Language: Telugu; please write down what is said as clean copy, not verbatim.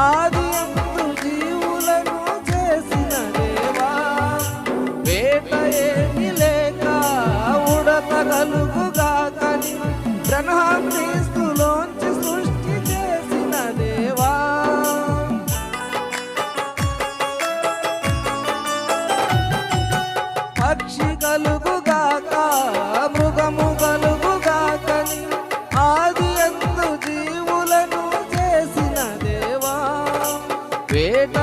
ఆది అందు జీవులను చేసిన దేవా, వేట ఏమి లేక ఉడత కలుగుగాకని బ్రహ్మక్రీస్తులోంచి సృష్టి చేసిన దేవా, పక్షి కలుగుగాక మృగము కలుగుగాకని ఆది అందు జీవులను చేసిన దేవా, వేట